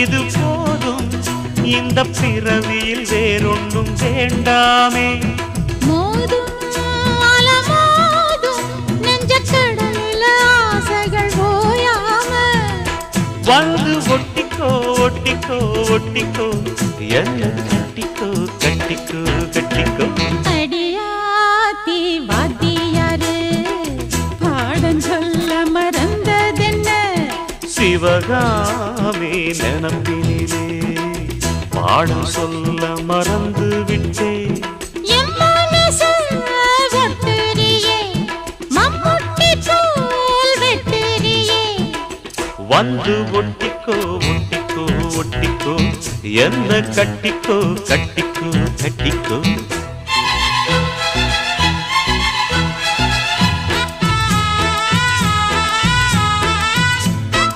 இது போதும் இந்த பிறவியில் வேறொன்றும் வேண்டாமே மோதும் அலமோதும் நெஞ்ச கடல்ல ஆசைகள் ஓயாம வந்து ஒட்டிக்கோ ஒட்டிக்கோ ஒட்டிக்கோ என்ன கட்டிக்கோ கட்டிக்கோ கட்டிக்கோ அடியாத்தி வாத்தியாரு பாடம் சொல்ல மறந்ததென்ன சிவகாமி நினப்பினிலே பாடம் சொல்ல மறந்து விட்டேன் என் மனசு ஒட்டுறியே மம்முட்டி போல் வெட்டுறியே வந்து ஒட்டிக்கோ ஒட்டிக்கோ ஒட்டிக்கோ என்ன கட்டிக்கோ கட்டிக்கோ கட்டிக்கோ